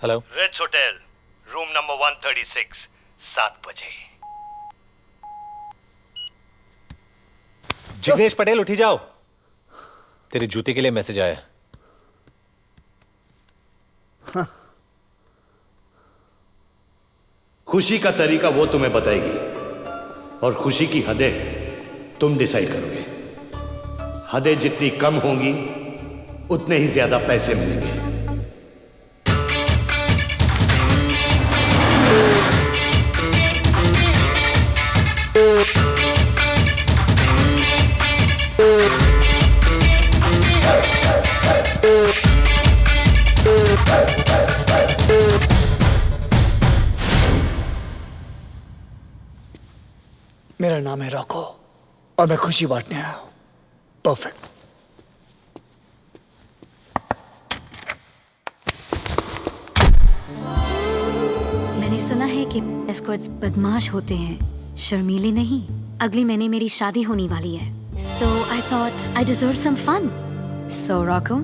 Hello, rich hotel, room number 136, 7 बजे। जिग्नेश पटेल उठी जाओ, तेरे जूते के लिए मैसेज आया। खुशी का तरीका वो तुम्हें बताएगी और खुशी की हदें तुम डिसाइड करोगे। हदें जितनी कम होंगी उतने ही ज्यादा पैसे मिलेंगे। मेरा नाम है रॉको और मैं खुशी बांटने आया हूं। परफेक्ट। मैंने सुना है कि एस्कॉर्ट्स बदमाश होते हैं, शर्मीले नहीं। अगले महीने मेरी शादी होने वाली है, so I thought I deserve some fun. So Roku,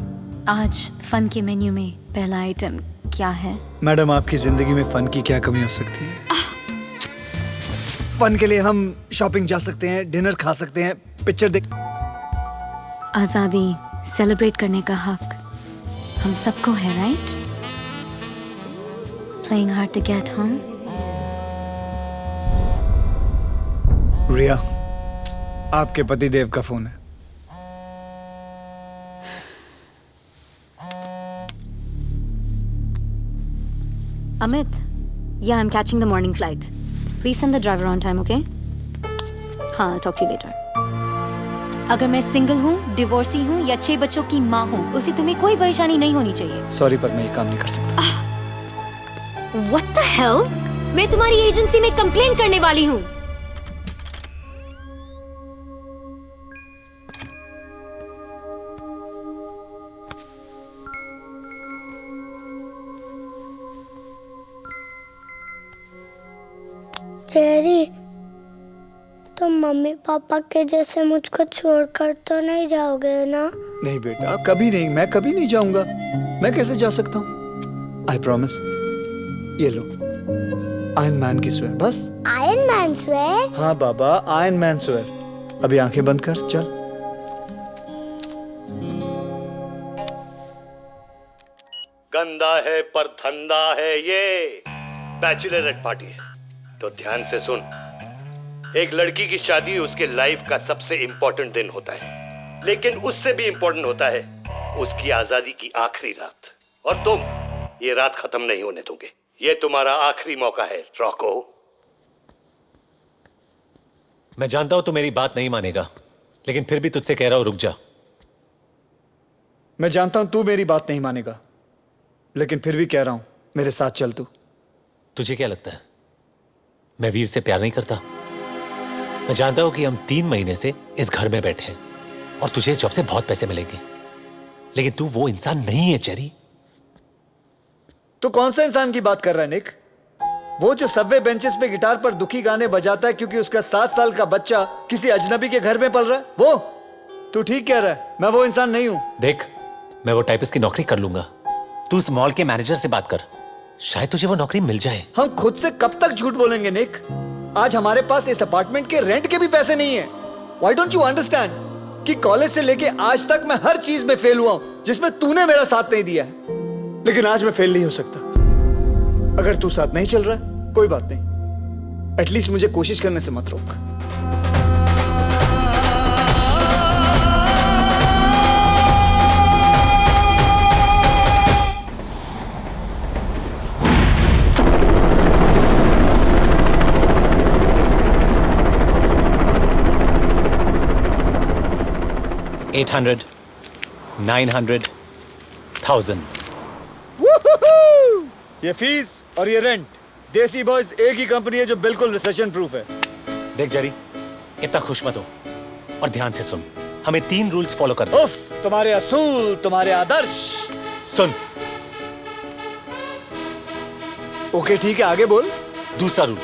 आज फन के मेन्यू में पहला आइटम क्या है? मैडम, आपकी जिंदगी में फन की क्या कमी हो सकती है? फन के लिए हम शॉपिंग जा सकते हैं, डिनर खा सकते हैं, पिक्चर देख। आजादी सेलिब्रेट करने का हक हम सबको है, right? Playing hard to get, huh? रिया, आपके पति देव का फोन है। Amit, yeah, I'm catching the morning flight. Please send the driver on time, okay? हाँ, I'll talk to you later. अगर मैं सिंगल हूँ, डिवोर्सी हूँ या 6 बच्चों की माँ हूँ, उसे तुम्हें कोई परेशानी नहीं होनी चाहिए। सॉरी, पर मैं ये काम नहीं कर सकता। What the hell? मैं तुम्हारी एजेंसी में कंप्लेन करने वाली हूँ। जेरी, तुम मम्मी पापा के जैसे मुझको छोड़कर तो नहीं जाओगे ना? नहीं बेटा, कभी नहीं। मैं कभी नहीं जाऊंगा। मैं कैसे जा सकता हूँ? I promise. ये लो, आयरन मैन की स्वेयर। बस आयरन मैन स्वेयर? हाँ बाबा, आयरन मैन स्वेयर। अभी आंखें बंद कर, चल। गंदा है पर धंधा है ये। बैचलरेट पार्टी है तो ध्यान से सुन। एक लड़की की शादी उसके लाइफ का सबसे इंपॉर्टेंट दिन होता है, लेकिन उससे भी इंपॉर्टेंट होता है उसकी आजादी की आखिरी रात। और तुम ये रात खत्म नहीं होने दोगे। ये तुम्हारा आखिरी मौका है रॉको। मैं जानता हूं तू मेरी बात नहीं मानेगा, लेकिन फिर भी तुझसे कह रहा हूं, रुक जा। मैं जानता हूं तू मेरी बात नहीं मानेगा, लेकिन फिर भी कह रहा हूं, मेरे साथ चल तू। तुझे क्या लगता है मैं वीर से प्यार नहीं करता? मैं जानता हूं कि हम 3 महीने से इस घर में बैठे हैं और तुझे इस जॉब से बहुत पैसे मिलेंगे, लेकिन तू वो इंसान नहीं है जेरी। तू कौन सा इंसान की बात कर रहा है निक? वो जो सबवे बेंचेस पे गिटार पर दुखी गाने बजाता है क्योंकि उसका 7 साल का बच्चा किसी अजनबी के घर में पल रहा है, वो? तू ठीक कह रहा है, मैं वो इंसान नहीं हूं। देख, मैं वो टाइपिस्ट की नौकरी कर लूंगा। तू उस मॉल के मैनेजर से बात कर, शायद तुझे वो नौकरी मिल जाए। हम खुद से कब तक झूठ बोलेंगे निक? आज हमारे पास इस अपार्टमेंट के रेंट के भी पैसे नहीं है। Why don't you understand कि कॉलेज से लेके आज तक मैं हर चीज में फेल हुआ हूं जिसमें तूने मेरा साथ नहीं दिया है, लेकिन आज मैं फेल नहीं हो सकता। अगर तू साथ नहीं चल रहा है, कोई बात नहीं, एटलीस्ट मुझे कोशिश करने से मत रोक। $800, $900, $1,000। ये फीस और ये रेंट, देसी बॉयज एक ही कंपनी है जो बिल्कुल रिसेशन प्रूफ है। देख जेरी, इतना खुश मत हो और ध्यान से सुन। हमें 3 रूल्स फॉलो करने। उफ, तुम्हारे असूल, तुम्हारे आदर्श। सुन। ओके ठीक है, आगे बोल। दूसरा रूल,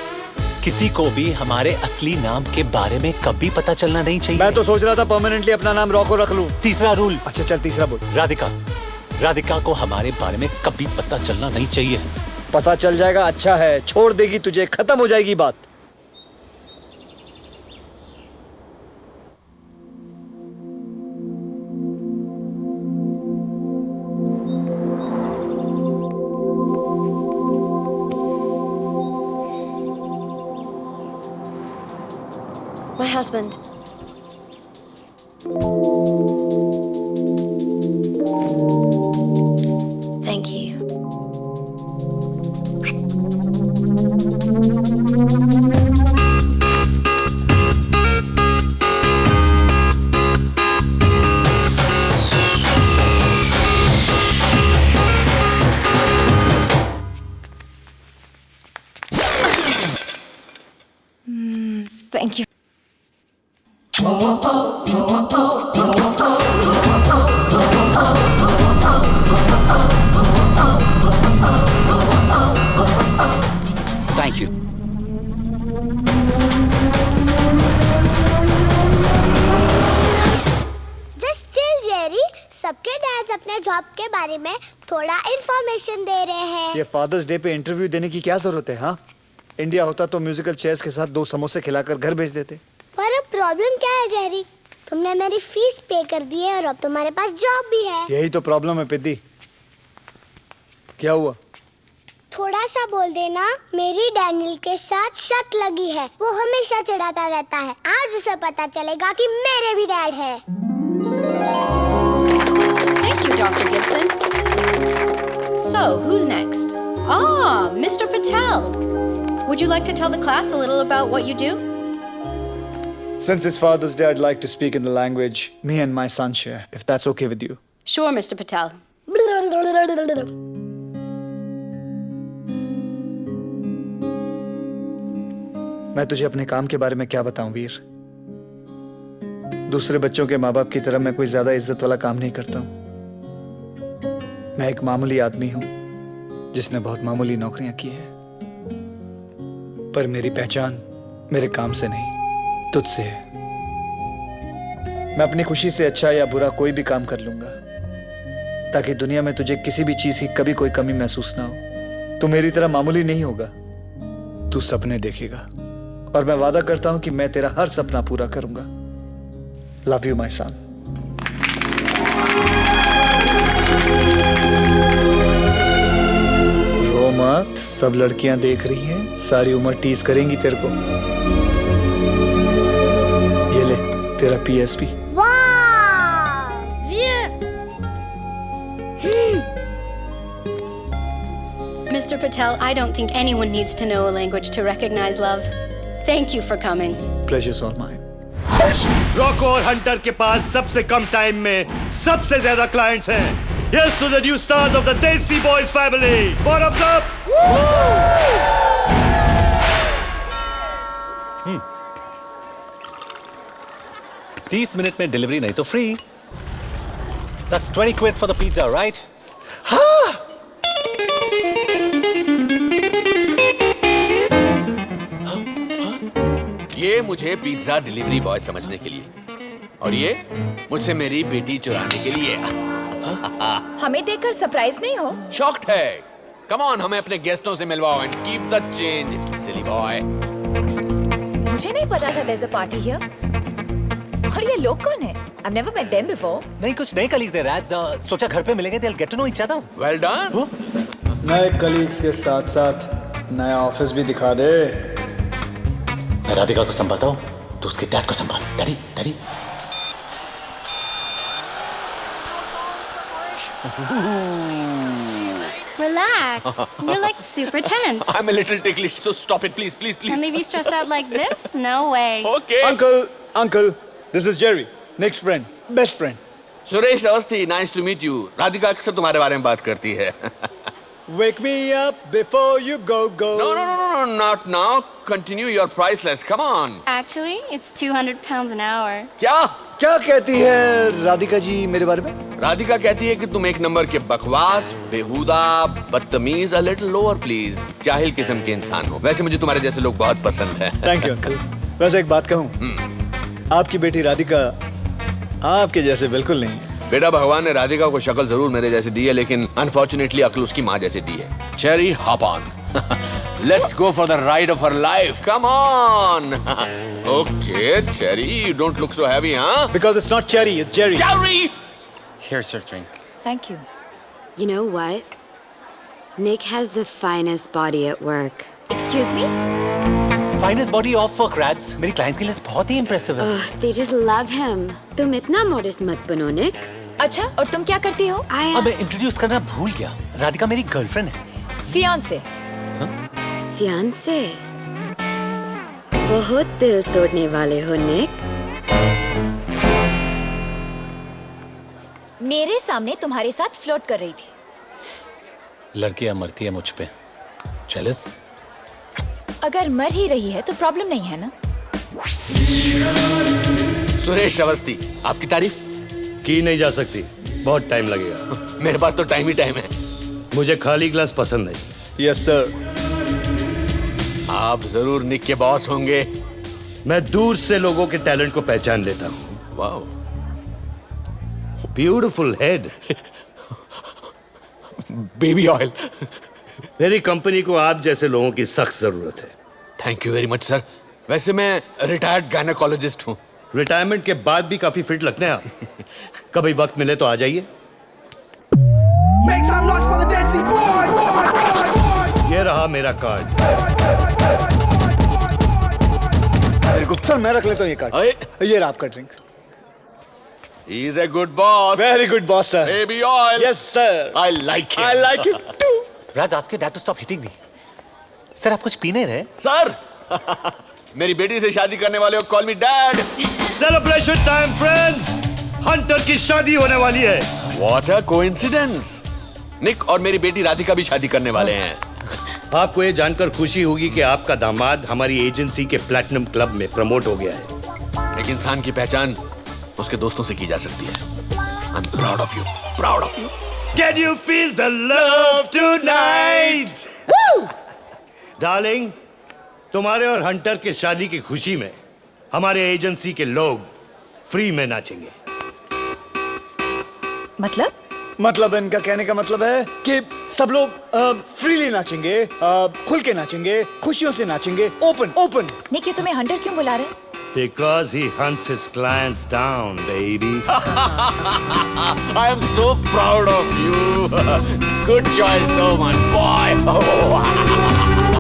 किसी को भी हमारे असली नाम के बारे में कभी पता चलना नहीं चाहिए। मैं तो सोच रहा था परमानेंटली अपना नाम रॉको रख लूं। तीसरा रूल, अच्छा चल, तीसरा बोल। राधिका, राधिका को हमारे बारे में कभी पता चलना नहीं चाहिए। पता चल जाएगा, अच्छा है। छोड़ देगी तुझे, खत्म हो जाएगी बात। My husband. Thank you. Thank you. Thank you. Just chill, Jerry. सबके डैड्स अपने जॉब के बारे में थोड़ा इंफॉर्मेशन दे रहे हैं। ये फादर्स डे पे इंटरव्यू देने की क्या जरूरत है? हाँ, इंडिया होता तो म्यूजिकल चेयर्स के साथ 2 समोसे खिलाकर घर भेज देते। पर अब प्रॉब्लम क्या है, जेरी? तुमने मेरी फीस पे कर दी है और अब तुम्हारे पास जॉब भी है। यही तो प्रॉब्लम है पिद्दी। क्या हुआ? थोड़ा सा बोल देना, मेरी डैनियल के साथ शक लगी है। वो हमेशा चिढ़ाता रहता है। आज उसे पता चलेगा कि मेरे भी डैड है। Thank you, Dr. Gibson. So, who's next? Ah, Mr. Patel. Would you like to tell the class a little about what you do? Since it's Father's Day, I'd like to speak in the language me and my son share, if that's okay with you. Sure, Mr. Patel. मैं तुझे अपने काम के बारे में क्या बताऊं वीर? दूसरे बच्चों के माँ बाप की तरह मैं कोई ज्यादा इज्जत वाला काम नहीं करता हूं। मैं एक मामूली आदमी हूं जिसने बहुत मामूली नौकरियां की हैं। पर मेरी पहचान मेरे काम से नहीं, तुझसे है। मैं अपनी खुशी से अच्छा या बुरा कोई भी काम कर लूंगा, ताकि दुनिया में तुझे किसी भी चीज की कभी कोई कमी महसूस ना हो। तू मेरी तरह मामूली नहीं होगा, तू सपने देखेगा, और मैं वादा करता हूं कि मैं तेरा हर सपना पूरा करूंगा। Love you my son. रो मत, सब लड़कियां देख रही हैं, सारी उम्र टीज करेंगी तेरे को। ये ले तेरा PSP। Mr. Patel, I don't think anyone needs to know a language to recognize love. Thank you for coming. Pleasure's all mine. Roku और हंटर के पास सबसे कम टाइम में सबसे ज्यादा क्लाइंट्स हैं। Yes to the new stars of the Desi Boys family. Bottoms up. 30 minute में delivery नहीं तो free. That's 20 quid for the pizza, right? ये मुझे पिज्जा डिलीवरी बॉय समझने के लिए, और ये मुझसे मेरी बेटी चुराने के लिए। हमें देखकर सरप्राइज नहीं हो? शॉक्ड है। कम ऑन, हमें अपने गेस्टों से मिलवाओ and keep the change, silly boy. मुझे नहीं पता था there's a party here. और ये लोग कौन है? I've never met them before. नहीं, कुछ नए कलीग्स हैं राज। सोचा घर पे मिलेंगे, they'll get to know each other. Well done. नए कलीग्स के साथ साथ नया ऑफिस भी दिखा दे। मैं राधिका को संभालता हूँ, तो उसके डैड को संभाल। Daddy, daddy. Relax. You're like super tense. I'm a little ticklish, so stop it, please, please, please. Can leave you stressed out like this? No way. Okay. Uncle, this is Jerry, next friend, best friend. Suresh Awasthi, nice to meet you. Radhika अक्सर तुम्हारे बारे में बात करती है। Wake me up before you go. No, not now. Continue your priceless. Come on. Actually, it's 200 pounds an hour. क्या कहती है राधिका जी मेरे बारे में? राधिका कहती है कि तुम एक नंबर के बकवास, बेहुदा, बदतमीज, a little lower please, जाहिल किस्म के इंसान हो। वैसे मुझे तुम्हारे जैसे लोग बहुत पसंद हैं। Thank you uncle. वैसे एक बात कहूँ, आपकी बेटी राधिका आपके जैसे बिल्कुल नहीं है। बेटा भगवान ने राधिका को शक्ल जरूर मेरे जैसे दी है, लेकिन अनफॉर्चुनेटली अक्ल उसकी माँ जैसे दी है। Cherry, hop on. Let's go for the ride of her life. Come on. Okay cherry, you don't look so heavy, हाँ? Because it's not cherry, it's Jerry. Jerry! Here's your drink. Thank you. You know what? Nick has the finest body at work. Excuse me? Finest body of work रैड्स मेरी clients के लिए बहुत ही impressive है। They just love him. तुम इतना modest मत बनो, Nick. अच्छा, और तुम क्या करती हो? अब मैं इंट्रोड्यूस करना भूल गया, राधिका मेरी गर्लफ्रेंड है। Fiance. Fiancé. बहुत दिल तोड़ने वाले हो, Nick. मेरे सामने तुम्हारे साथ फ्लोट कर रही थी। लड़कियां मरती है मुझ पे। जेलस? अगर मर ही रही है तो प्रॉब्लम नहीं है ना? सुरेश अवस्थी, आपकी तारीफ की नहीं जा सकती, बहुत टाइम लगेगा। मेरे पास तो टाइम ही टाइम है। मुझे खाली ग्लास पसंद नहीं। Yes, sir. आप जरूर निक के बॉस होंगे। मैं दूर से लोगों के टैलेंट को पहचान लेता हूँ। Wow, beautiful head. Baby oil. मेरी कंपनी को आप जैसे लोगों की सख्त जरूरत है। Thank you very much sir. वैसे मैं रिटायर्ड गायनेकोलॉजिस्ट हूँ। रिटायरमेंट के बाद भी काफी फिट लगते हैं आप। कभी वक्त मिले तो आ जाइए। ये रहा मेरा कार्ड। सर मैं रख लेता हूँ ये कार्ड। ये रहा आपका drink. He is a good boss. Very good boss, sir. Baby oil. Yes, sir. I like him. I like him too. Raj, ask your dad to stop hitting me. Sir आप कुछ P नहीं रहे? Sir, मेरी बेटी से शादी करने वाले हो, call me dad. Celebration time friends. Hunter की शादी होने वाली है। What a coincidence. निक और मेरी बेटी राधिका भी शादी करने वाले हैं। आपको ये जानकर खुशी होगी कि आपका दामाद हमारी एजेंसी के प्लैटिनम क्लब में प्रमोट हो गया है। एक इंसान की पहचान उसके दोस्तों से की जा सकती है। I'm proud of you. Proud of you. Can you feel the love tonight? Darling, तुम्हारे और हंटर के शादी की खुशी में हमारे एजेंसी के लोग फ्री में नाचेंगे। मतलब इनका कहने का मतलब है कि सब लोग फ्रीली नाचेंगे, खुल के नाचेंगे, खुशियों से नाचेंगे, ओपन। निक, ये तुम्हें हंटर क्यों बुला रहे? Because he hunts his clients down, baby. I am so proud of you. Good choice, so my boy. Oh.